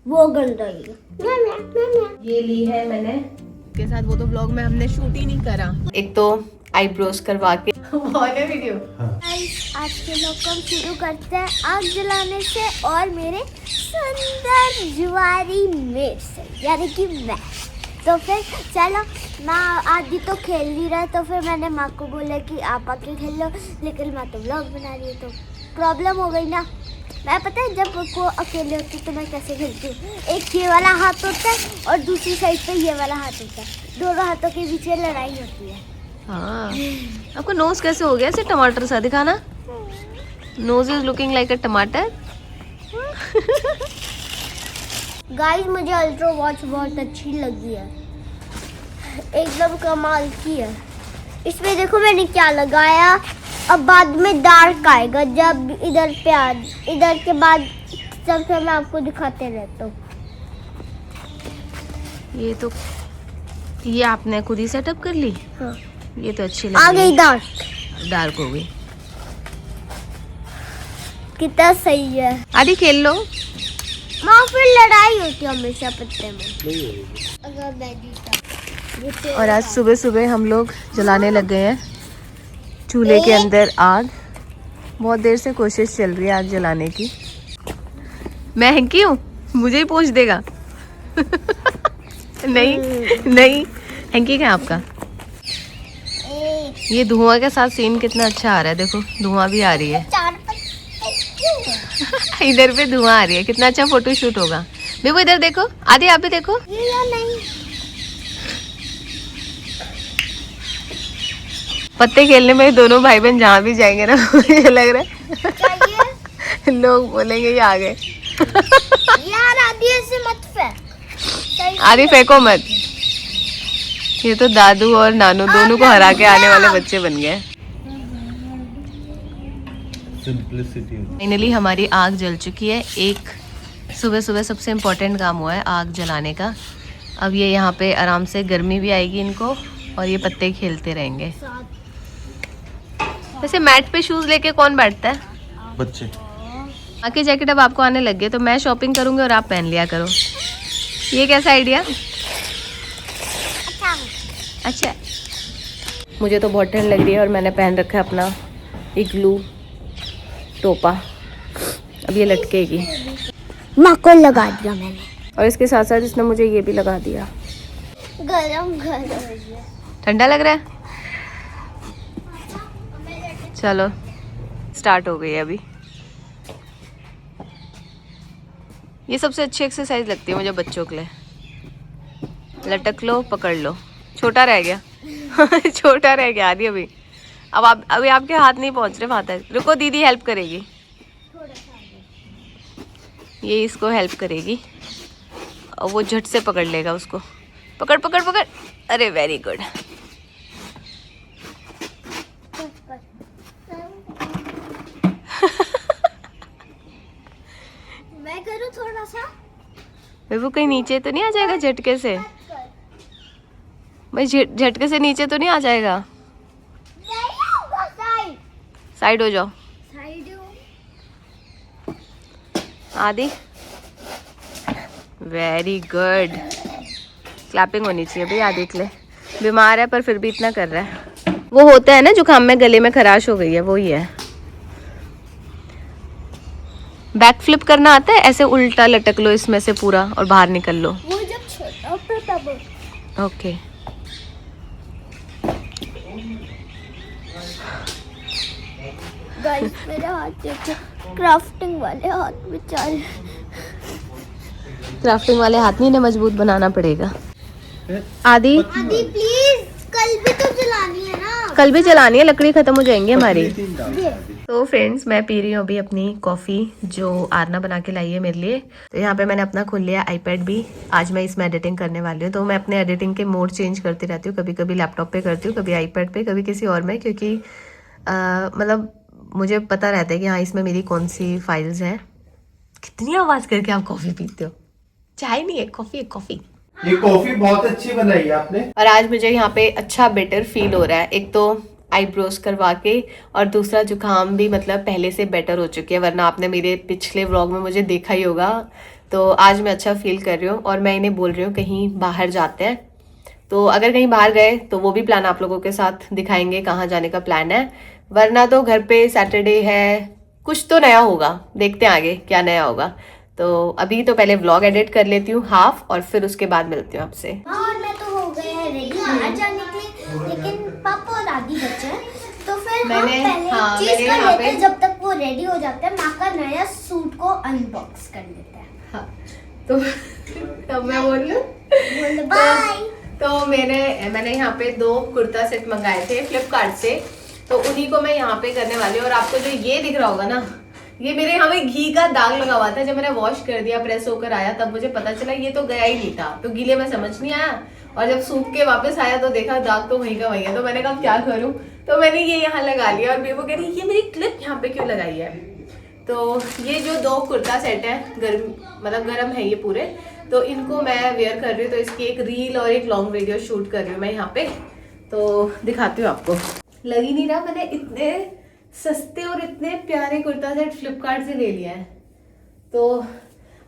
वो गंदा ही ये ली है मैंने के साथ, वो तो व्लॉग में हमने शूट ही नहीं करा। एक तो आईब्रोज करवा के वीडियो। आज के लोग हम शुरू करते हैं आग जलाने से और मेरे सुंदर जुआरी मेट से, यानी कि मैं। तो फिर चलो, माँ आदि तो खेल नहीं रहा, तो फिर मैंने माँ को बोला कि आप आके खेल लो, लेकिन माँ तो व्लॉग बना रही है, तो प्रॉब्लम हो गई ना। मैं पता है जब वो अकेले होती तो मैं कैसे खेलती हूँ, एक ये वाला हाथ होता है और दूसरी साइड पे ये वाला हाथ होता है, दोनों हाथों के बीच लड़ाई होती है। हाँ, आपको नोज कैसे हो गया ऐसे टमाटर सा, दिखाना। Nose is looking like a tamatar. Guys मुझे अल्ट्रा वॉच बहुत अच्छी लगी है, एकदम कमाल की है। इसमें देखो मैंने क्या लगाया, अब बाद में डार्क आएगा जब इधर पे इधर के बाद सबसे मैं आपको दिखाते रहता हूँ। ये आपने खुद ही सेटअप कर ली। हाँ। ये तो अच्छी आ लग गई रही है। डार्क हो गई। कितना सही है। आदि खेल लो। माँ फिर लड़ाई होती है हमेशा पत्ते में। अगर मैं जीता। और आज सुबह सुबह हम लोग जलाने लग गए हैं चूल्हे के अंदर आग। बहुत देर से कोशिश चल रही है आग जलाने की। मैं हैंकी हूँ, मुझे ही पूछ देगा। नहीं नहीं, हैंकी क्या आपका। ये धुआं के साथ सीन कितना अच्छा आ रहा है, देखो धुआं भी आ रही है। इधर पे धुआं आ रही है, कितना अच्छा फोटो शूट होगा। बेबू इधर देखो, आदि आप भी देखो। नहीं। पत्ते खेलने में दोनों भाई बहन जहाँ भी जाएंगे ना, मुझे लग रहा है लोग बोलेंगे ये आ गए। यार आदि ऐसे मत फेंक। आदि फेंको मत। ये तो दादू और नानू दोनों को हरा के आने वाले बच्चे बन गए। फाइनली हमारी आग जल चुकी है। एक सुबह सुबह सबसे इम्पोर्टेंट काम हुआ है आग जलाने का। अब ये यहाँ पे आराम से गर्मी भी आएगी इनको और ये पत्ते खेलते रहेंगे। वैसे मैट पे शूज लेके कौन बैठता है? बच्चे। आके जैकेट अब आपको आने लग गए, तो मैं शॉपिंग करूंगी और आप पहन लिया करो। ये कैसा आइडिया? अच्छा। मुझे तो बहुत ठंड लग रही है और मैंने पहन रखा है अपना इग्लू टोपा। अब ये लटकेगी। माँ को लगा दिया मैंने, और इसके साथ साथ इसने मुझे ये भी लगा दिया। गरम गरम। ठंडा लग रहा है? चलो स्टार्ट हो गई अभी। ये सबसे अच्छी एक्सरसाइज लगती है मुझे बच्चों के लिए। लटक लो, पकड़ लो। छोटा रह गया। छोटा रह गया आदि अभी। अब आप अभी आपके हाथ नहीं पहुंच रहे वहां तक। रुको, दीदी हेल्प करेगी। ये इसको हेल्प करेगी और वो झट से पकड़ लेगा उसको। पकड़ पकड़ पकड़। अरे वेरी गुड। मैं करूँ थोड़ा सा। वो कहीं नीचे तो नहीं आ जाएगा झटके से? भाई झटके से नीचे तो नहीं आ जाएगा? साइड हो जाओ। आदि वेरी गुड। क्लैपिंग होनी चाहिए भाई आदि के लिए। बीमार है पर फिर भी इतना कर रहा है। वो होता है ना जुकाम में गले में खराश हो गई है, वो ही है। बैक फ्लिप करना आता है? ऐसे उल्टा लटक लो इसमें से पूरा और बाहर निकल लो। वो जब छोटा था तब। ओके। गाइस मेरे हाथ देखो, क्राफ्टिंग वाले हाथ बेचारे। क्राफ्टिंग वाले हाथ नहीं, इन्हें मजबूत बनाना पड़ेगा। आदि आदि प्लीज, कल भी तो जलानी है ना। कल भी जलानी है, लकड़ी खत्म हो जाएंगी हमारी। तो फ्रेंड्स मैं पी रही हूँ अभी अपनी कॉफ़ी जो आरना बना के लाई है मेरे लिए। तो यहाँ पे मैंने अपना खोल लिया आईपैड भी। आज मैं इसमें एडिटिंग करने वाली हूँ, तो मैं अपने एडिटिंग के मोड चेंज करती रहती हूँ। कभी कभी लैपटॉप पे करती हूँ, कभी आईपैड पे, कभी किसी और में, क्योंकि मतलब मुझे पता रहता है कि हाँ इसमें मेरी कौन सी फाइल्स हैं। कितनी आवाज़ करके आप कॉफ़ी पीते हो? चाय नहीं है, कॉफ़ी है, कॉफ़ी। ये कॉफी बहुत अच्छी बनाई है आपने। और आज मुझे यहाँ पे अच्छा बेटर फील हो रहा है। एक तो आईब्रोज करवा के और दूसरा जुकाम भी मतलब पहले से बेटर हो चुकी है। वरना आपने मेरे पिछले व्लॉग में मुझे देखा ही होगा, तो आज मैं अच्छा फील कर रही हूँ और मैं इन्हें बोल रही हूँ कहीं बाहर जाते हैं। तो अगर कहीं बाहर गए तो वो भी प्लान आप लोगों के साथ दिखाएंगे कहाँ जाने का प्लान है, वरना तो घर पे सैटरडे है, कुछ तो नया होगा, देखते हैं आगे क्या नया होगा। तो अभी तो पहले व्लॉग एडिट कर लेती हूँ हाफ और फिर उसके बाद मिलती हूँ आपसे। और मैं तो हो गए हैं रेडी बाहर जाने के लिए, लेकिन पापा और दादी बचे हैं, तो फिर हम पहले चीज कर लेते हैं जब तक वो रेडी हो जाते हैं। माँ का नया सूट को अनबॉक्स कर लेते हैं। हाँ, तो तब मैं बोल लूं बाय। तो मैंने यहाँ पे 2 कुर्ता सेट मंगाए थे फ्लिपकार्ट से, तो उन्हीं को मैं यहाँ पे करने वाली हूँ। और आपको जो ये दिख रहा होगा ना, ये मेरे यहाँ पे घी का दाग लगा हुआ था। जब मैंने वॉश कर दिया, प्रेस होकर आया, तब मुझे पता चला ये तो गया ही नहीं था, तो गीले में समझ नहीं आया। और जब सूख के वापस आया तो देखा दाग तो वहीं का वहीं है। तो मैंने कहा क्या करूँ, तो मैंने ये यहाँ लगा लिया। और बेबो कह रही ये मेरी क्लिप यहाँ पे क्यों लगाई है। तो ये जो 2 कुर्ता सेट है गर्म है ये पूरे, तो इनको मैं वेयर कर रही हूँ। तो इसकी एक रील और एक लॉन्ग वीडियो शूट कर रही हूँ मैं यहाँ पे, तो दिखाती हूँ आपको। लग ही नहीं रहा मैंने इतने सस्ते और इतने प्यारे कुर्ता सेट फ्लिपकार्ट से ले लिया है। तो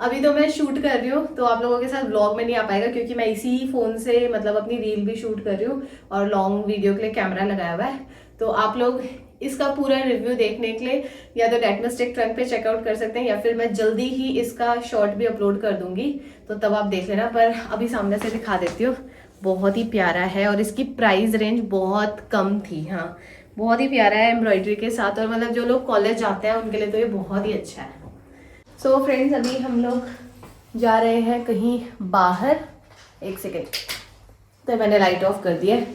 अभी तो मैं शूट कर रही हूँ, तो आप लोगों के साथ व्लॉग में नहीं आ पाएगा, क्योंकि मैं इसी फ़ोन से मतलब अपनी रील भी शूट कर रही हूँ और लॉन्ग वीडियो के लिए कैमरा लगाया हुआ है। तो आप लोग इसका पूरा रिव्यू देखने के लिए या तो डेटमिस्टिक ट्रंक पे चेकआउट कर सकते हैं, या फिर मैं जल्दी ही इसका शॉर्ट भी अपलोड कर दूंगी, तो तब आप देख लेना। पर अभी सामने से दिखा देती हूँ। बहुत ही प्यारा है और इसकी प्राइस रेंज बहुत कम थी। हाँ, बहुत ही प्यारा है एम्ब्रॉयडरी के साथ, और मतलब जो लोग कॉलेज जाते हैं उनके लिए तो ये बहुत ही अच्छा है। सो फ्रेंड्स, अभी हम लोग जा रहे हैं कहीं बाहर। एक सेकेंड, तो मैंने लाइट ऑफ कर दी है,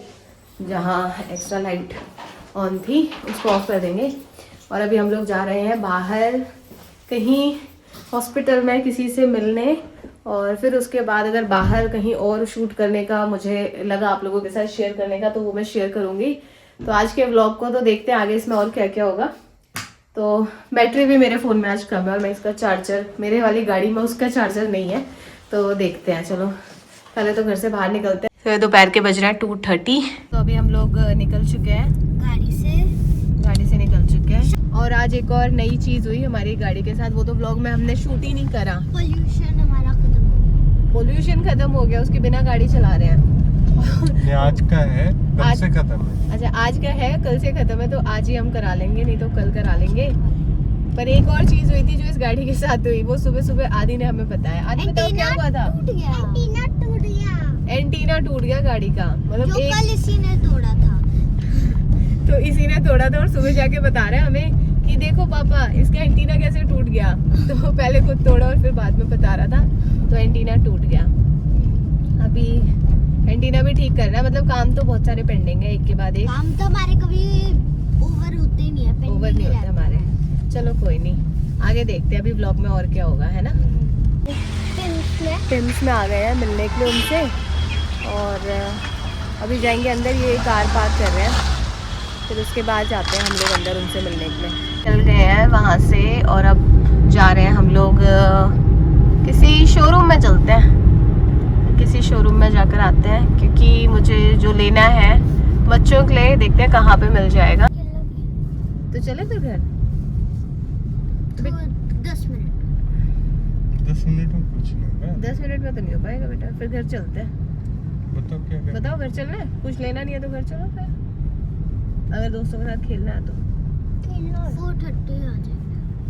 जहाँ एक्स्ट्रा लाइट ऑन थी उसको ऑफ कर देंगे। और अभी हम लोग जा रहे हैं बाहर कहीं हॉस्पिटल में किसी से मिलने, और फिर उसके बाद अगर बाहर कहीं और शूट करने का मुझे लगा आप लोगों के साथ शेयर करने का, तो वो मैं शेयर करूँगी। तो आज के व्लॉग को तो देखते हैं आगे इसमें और क्या क्या होगा। तो बैटरी भी मेरे फ़ोन में आज कम है, और मैं इसका चार्जर, मेरे वाली गाड़ी में उसका चार्जर नहीं है, तो देखते हैं। चलो पहले तो घर से बाहर निकलते हैं। तो दोपहर के बज रहे हैं 2:30। तो अभी हम लोग निकल चुके हैं, गाड़ी से निकल चुके हैं। और आज एक और नई चीज़ हुई हमारी गाड़ी के साथ, वो तो व्लॉग में हमने शूट ही नहीं करा। पोल्यूशन हमारा खत्म हो गया। पोल्यूशन खत्म हो गया, उसके बिना गाड़ी चला रहे हैं। आज का है, कल से खत्म है। अच्छा, आज का है, कल से खत्म है, तो आज ही हम करा लेंगे, नहीं तो कल करा लेंगे। पर एक और चीज हुई थी जो इस गाड़ी के साथ हुई, वो सुबह सुबह आदि ने हमें बताया। आदि बताओ क्या हुआ था? एंटीना टूट गया गाड़ी का, मतलब जो कल इसी ने तोड़ा था। तो इसी ने तोड़ा था, और सुबह जाके बता रहे हैं हमें कि देखो पापा इसका एंटीना कैसे टूट गया। तो पहले खुद तोड़ा और फिर बाद में बता रहा था, तो एंटीना टूट गया। अभी एंटीना भी ठीक करना है, मतलब काम तो बहुत सारे पेंडिंग है, एक के बाद एक। काम तो हमारे कभी ओवर होते नहीं है, ओवर नहीं होते हमारे। चलो कोई नहीं, आगे देखते हैं अभी व्लॉग में और क्या होगा, है ना। टिम्स में आ गए हैं मिलने के लिए उनसे, और अभी जाएंगे अंदर। ये कार पार्क कर रहे हैं, फिर उसके बाद जाते हैं हम लोग अंदर उनसे मिलने के लिए। चल गए हैं वहाँ से, और अब जा रहे हैं हम लोग किसी शोरूम में चलते हैं। किसी शोरूम में जाकर आते हैं, क्योंकि मुझे जो लेना है बच्चों के लिए, देखते हैं कहाँ पे मिल जाएगा। तो चले फिर घर। 10 मिनट 10 मिनट में कुछ नहीं होगा। 10 मिनट में तो नहीं हो पाएगा बेटा, फिर घर चलते हैं। बताओ क्या करना? बताओ, घर चलना है? कुछ लेना नहीं है तो घर चलो फिर, अगर दोस्तों के साथ खेलना है तो। 4:30 आ जाएगा।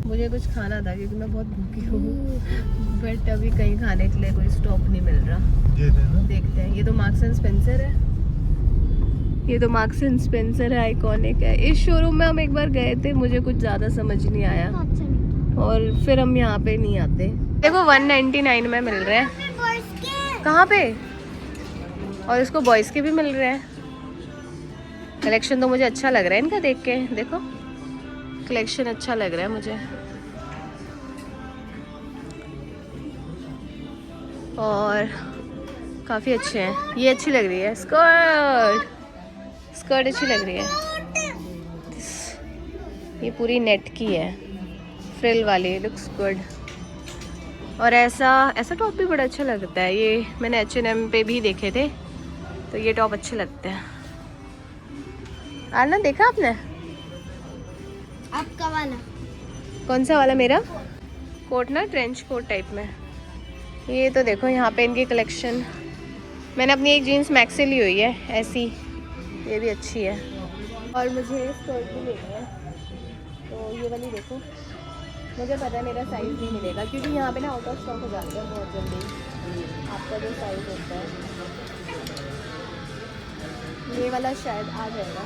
मुझे कुछ खाना था क्योंकि मैं बहुत भूखी हूँ, बट अभी कहीं खाने के लिए कोई स्टॉप नहीं मिल रहा। ये देना। देखते हैं। ये तो मार्क्स एंड स्पेंसर है, ये तो मार्क्स एंड स्पेंसर है, आइकॉनिक है। इस शोरूम में हम एक बार गए थे, मुझे कुछ ज़्यादा समझ नहीं आया, और फिर हम यहाँ पे नहीं आते। देखो 199 में मिल रहे हैं। कहाँ पे? और इसको बॉयज़ के भी मिल रहे हैं। कलेक्शन तो मुझे अच्छा लग रहा है इनका देख के, देखो कलेक्शन अच्छा लग रहा है मुझे। और काफ़ी अच्छे हैं। ये अच्छी लग रही है, स्कर्ट अच्छी लग रही है। ये पूरी नेट की है, फ्रिल वाली, लुक्स गुड। और ऐसा टॉप भी बड़ा अच्छा लगता है। ये मैंने H&M पे भी देखे थे, तो ये टॉप अच्छे लगते हैं। आना देखा आपने? आपका वाला कौन सा वाला? मेरा कोट ना, ट्रेंच कोट टाइप में। ये तो देखो यहाँ पे इनकी कलेक्शन। मैंने अपनी एक जीन्स मैक्स से ली हुई है ऐसी, ये भी अच्छी है। और मुझे स्कर्ट भी लेनी है, तो ये वाली देखो। मुझे पता है मेरा साइज़ नहीं मिलेगा क्योंकि यहाँ पे ना आउट ऑफ स्टॉक हो जाता है बहुत जल्दी, आपका जो साइज़ होता है। ये वाला शायद आ जाएगा,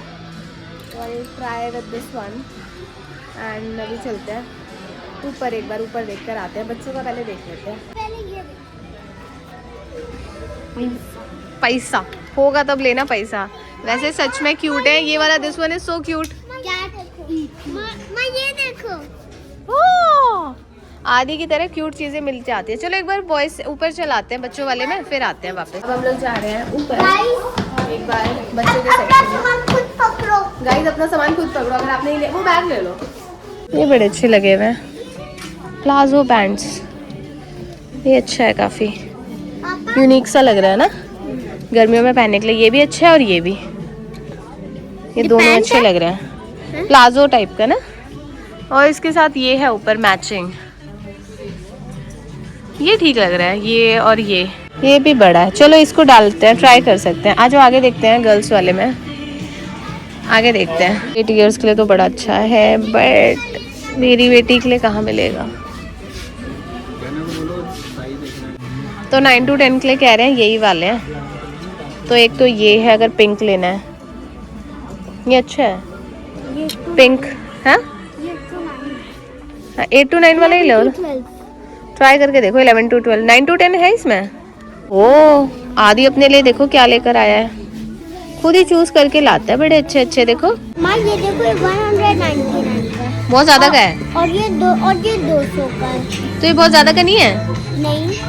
तो I try with this one. And अभी चलते हैं ऊपर, एक बार ऊपर देख कर आते हैं। बच्चों का पहले देख लेते हैं। पैसा होगा तब लेना पैसा। वैसे सच में क्यूट है ये वाला, this one is so cute. ये देखो आदि की तरह क्यूट चीजें मिल जाती है। चलो एक बार बॉयज ऊपर चलाते हैं बच्चों वाले में, फिर आते हैं वापस। अब हम लोग जा रहे हैं ऊपर एक बार बच्चों के सेक्शन में। खुद पकड़ो गाइस अपना सामान खुद पकड़ो, अगर आप नहीं ले वो बैग ले लो। ये बड़े अच्छे लगे हुए हैं प्लाजो पैंट्स, ये अच्छा है, काफी यूनिक सा लग रहा है ना गर्मियों में पहनने के लिए। ये भी अच्छा है और ये भी, ये दोनों अच्छे लग रहे हैं, प्लाजो टाइप का ना। और इसके साथ ये है ऊपर मैचिंग, ये ठीक लग रहा है। ये और ये भी बड़ा है। चलो इसको डालते हैं, ट्राई कर सकते हैं। आज आगे देखते हैं गर्ल्स वाले में, आगे देखते हैं। 8 ईयर्स के लिए तो बड़ा अच्छा है, बट मेरी बेटी के लिए कहाँ मिलेगा। तो 9 to 10 के लिए कह रहे हैं यही वाले हैं। तो एक तो ये है, अगर पिंक लेना है ये अच्छा है, पिंक है। 8 to 9 वाला ही लो, ट्राई करके देखो। 11 to 12, 9 to 10 है इसमें। ओ आदि अपने लिए देखो क्या लेकर आया है, खुद ही चूज करके लाता है, बड़े अच्छे अच्छे। देखो माँ ये देखो 199 का, बहुत ज्यादा का है। और ये 200 का है। तो ये बहुत ज्यादा का नहीं है। नहीं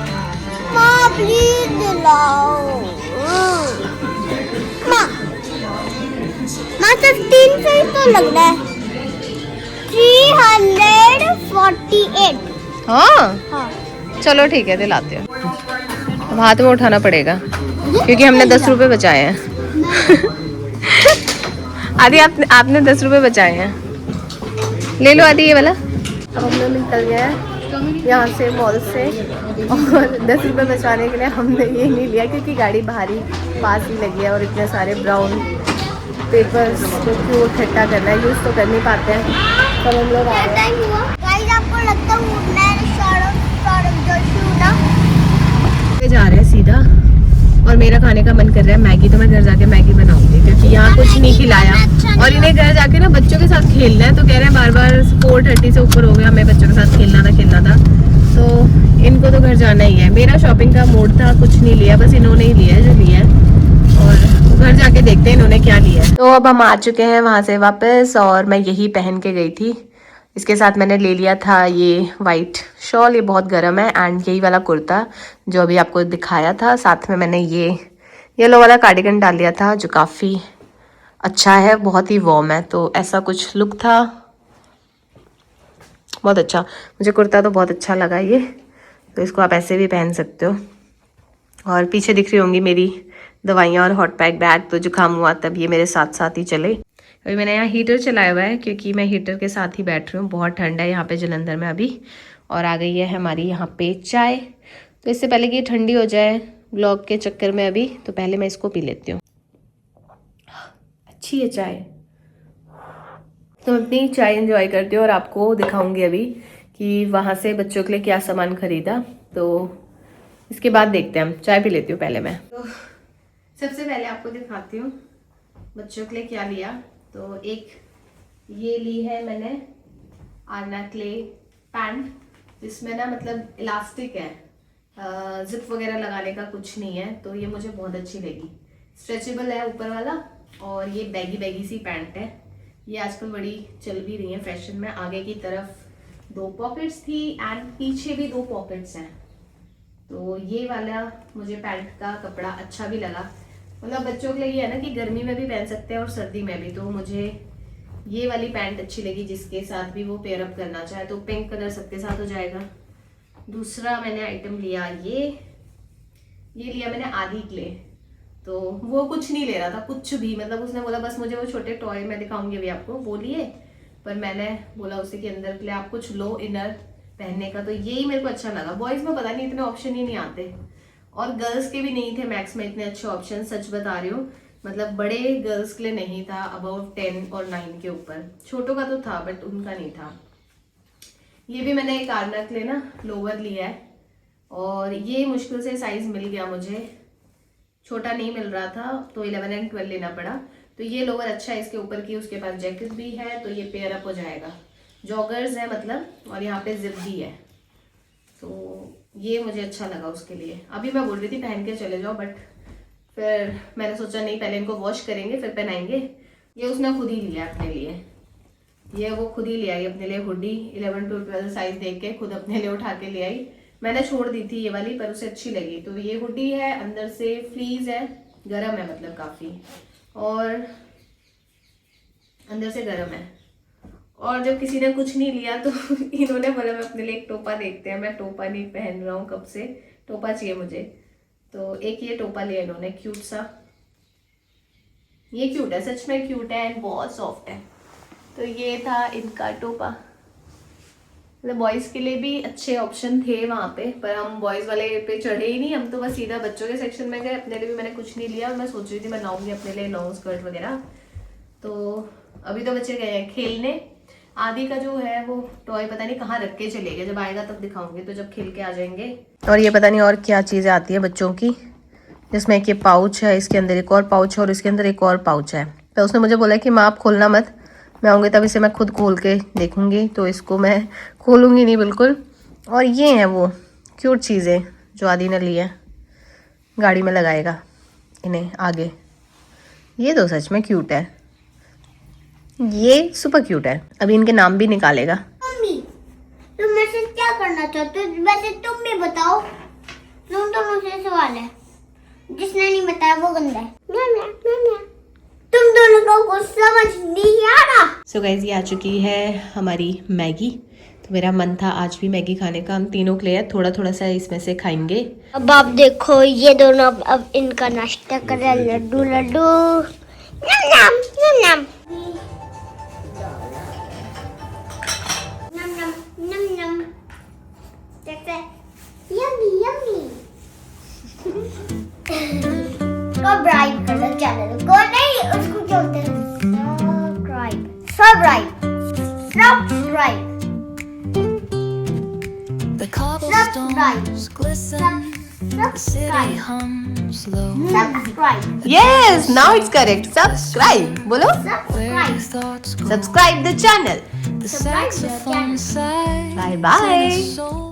माँ प्लीज दिलाओ माँ। 15 से ही तो लग रहा है। 348। हाँ हाँ चलो ठीक है दिलाते हो। अब हाथ में उठाना पड़ेगा क्योंकि हमने 10 रुपए बचाए हैं। आदि आपने 10 रुपए बचाए हैं, ले लो आदि ये वाला। अब हम लोग निकल गए हैं यहाँ से मॉल से, और 10 रुपए बचाने के लिए हमने ये नहीं लिया क्योंकि गाड़ी बाहरी पास ही लगी है, और इतने सारे ब्राउन पेपर्स को क्यों इकट्ठा करना है, यूज़ तो कर नहीं पाते हैं। तब हम लोग आ गए। गाइस आपको लगता है मैं जा रहे हैं सीधा, और मेरा खाने का मन कर रहा है मैगी। तो मैं घर जाके मैगी बनाऊंगी क्योंकि यहाँ कुछ नहीं खिलाया, और इन्हें घर जाके ना बच्चों के साथ खेलना है। तो कह रहे हैं बार बार 4:30 से ऊपर हो गया, हमें बच्चों के साथ खेलना था। तो इनको तो घर जाना ही है। मेरा शॉपिंग का मूड था, कुछ नहीं लिया, बस इन्होंने ही लिया है जो लिया है, और घर जाके देखते हैं इन्होंने क्या लिया है। तो अब हम आ चुके हैं वहाँ से वापस, और मैं यही पहन के गई थी। इसके साथ मैंने ले लिया था ये वाइट शॉल, ये बहुत गर्म है, एंड यही वाला कुर्ता जो अभी आपको दिखाया था। साथ में मैंने ये येलो वाला कार्डिगन डाल लिया था जो काफ़ी अच्छा है, बहुत ही वार्म है। तो ऐसा कुछ लुक था, बहुत अच्छा। मुझे कुर्ता तो बहुत अच्छा लगा ये, तो इसको आप ऐसे भी पहन सकते हो। और पीछे दिख रही होंगी मेरी दवाइयाँ और हॉट पैक बैग, तो जुकाम हुआ तब ये मेरे साथ साथ ही चले। अभी मैंने यहाँ हीटर चलाया हुआ है क्योंकि मैं हीटर के साथ ही बैठ रही हूँ, बहुत ठंड है यहाँ पे जलंधर में अभी। और आ गई है हमारी यहाँ पे चाय। तो इससे पहले कि ये ठंडी हो जाए ब्लॉग के चक्कर में अभी, तो पहले मैं इसको पी लेती हूँ। अच्छी है चाय। तो अपनी चाय एंजॉय करती हूँ, और आपको दिखाऊंगी अभी कि वहाँ से बच्चों के लिए क्या सामान खरीदा। तो इसके बाद देखते हैं, हम चाय पी लेती हूँ पहले मैं। तो सबसे पहले आपको दिखाती हूँ बच्चों के लिए क्या लिया। तो एक ये ली है मैंने आरना क्ले पैंट, जिसमें ना मतलब इलास्टिक है, जिप वगैरह लगाने का कुछ नहीं है। तो ये मुझे बहुत अच्छी लगी, स्ट्रेचेबल है ऊपर वाला, और ये बैगी सी पैंट है। ये आजकल बड़ी चल भी रही है फैशन में। आगे की तरफ 2 पॉकेट्स थी एंड पीछे भी 2 पॉकेट्स हैं। तो ये वाला मुझे पैंट का कपड़ा अच्छा भी लगा, मतलब बच्चों के लिए ये है ना कि गर्मी में भी पहन सकते हैं और सर्दी में भी। तो मुझे ये वाली पैंट अच्छी लगी, जिसके साथ भी वो पेयर अप करना चाहे तो पिंक कलर सबके साथ हो जाएगा। दूसरा मैंने आइटम लिया ये लिया मैंने आदि के लिए। तो वो कुछ नहीं ले रहा था कुछ भी, मतलब उसने बोला बस मुझे वो छोटे टॉय मैं दिखाऊंगी अभी आपको, वो लिए। पर मैंने बोला उसे कि अंदर के लिए आप कुछ लो इनर पहनने का, तो यही मेरे को अच्छा लगा। बॉयज में पता नहीं इतने ऑप्शन ही नहीं आते, और गर्ल्स के भी नहीं थे मैक्स में इतने अच्छे ऑप्शन, सच बता रही हूँ। मतलब बड़े गर्ल्स के लिए नहीं था, अबाउट 10 और 9 के ऊपर। छोटों का तो था बट उनका नहीं था। ये भी मैंने एक आरना के लिए ना लोअर लिया है, और ये मुश्किल से साइज मिल गया मुझे, छोटा नहीं मिल रहा था तो 11 एंड 12 लेना पड़ा। तो ये लोअर अच्छा है इसके ऊपर की, उसके पास जैकेट भी है तो ये पेयर अप हो जाएगा। जॉगर्स है मतलब, और यहाँ पे जिप भी है, तो ये मुझे अच्छा लगा उसके लिए। अभी मैं बोल रही थी पहन के चले जाओ, बट फिर मैंने सोचा नहीं, पहले इनको वॉश करेंगे फिर पहनाएंगे। ये उसने खुद ही लिया अपने लिए, ये वो खुद ही ले आई अपने लिए हुडी। 11 to 12 साइज देख के खुद अपने लिए उठा के ले आई। मैंने छोड़ दी थी ये वाली, पर उसे अच्छी लगी। तो ये हुडी है, अंदर से फ्लीज है, गर्म है मतलब काफ़ी, और अंदर से गर्म है। और जब किसी ने कुछ नहीं लिया तो इन्होंने बोला मैं अपने लिए एक टोपा देखते हैं। मैं टोपा नहीं पहन रहा हूँ कब से, टोपा चाहिए मुझे। तो एक ये टोपा लिया इन्होंने, क्यूट सा। ये क्यूट है, सच में क्यूट है एंड बहुत सॉफ्ट है। तो ये था इनका टोपा। मतलब बॉयज़ के लिए भी अच्छे ऑप्शन थे वहाँ पे, पर हम बॉयज़ वाले पे चढ़े ही नहीं। हम तो बस सीधा बच्चों के सेक्शन में गए। अपने लिए भी मैंने कुछ नहीं लिया, और मैं सोच रही थी मैं लाऊंगी अपने लिए लॉन्ग स्कर्ट वगैरह। तो अभी तो बच्चे गए हैं खेलने। आदि का जो है वो टॉय पता नहीं कहाँ रख के चले गए, जब आएगा तब दिखाऊंगी, तो जब खेल के आ जाएंगे। और ये पता नहीं और क्या चीज़ें आती है बच्चों की, जिसमें एक ये पाउच है, इसके अंदर एक और पाउच है, और इसके अंदर एक और पाउच है। तो उसने मुझे बोला कि माँ आप खोलना मत, मैं आऊँगी तब इसे मैं खुद खोल के देखूँगी। तो इसको मैं खोलूँगी नहीं बिल्कुल। और ये हैं वो क्यूट चीज़ें जो आदि ने ली है, गाड़ी में लगाएगा इन्हें आगे। ये तो सच में क्यूट है, ये सुपर क्यूट है। अभी इनके नाम भी निकालेगा। मम्मी तुम मेरे से क्या करना चाहते हो? वैसे तुम भी बताओ, तुम दोनों से सवाल है। जिसने नहीं बताया वो गंदा है। तुम दोनों को कुछ समझ नहीं आ रहा। सो गाइस, ये आ चुकी है हमारी मैगी। तो मेरा मन था आज भी मैगी खाने का। हम तीनों के लिए थोड़ा थोड़ा सा इसमें से खाएंगे। अब आप देखो, ये दोनों अब इनका नाश्ता कर रहे हैं। लड्डू लड्डू नम नम नम नम नम नम नम। देखते यम्मी यम्मी। सब्सक्राइब कर दो चैनल को। नहीं, उसको क्या बोलते हैं? Subscribe. The cobblestones glisten, the city hums low. Subscribe. Yes, now it's correct. Subscribe बोलो। Where your thoughts go, subscribe the channel. the saxophone sighs, Bye bye. and a soul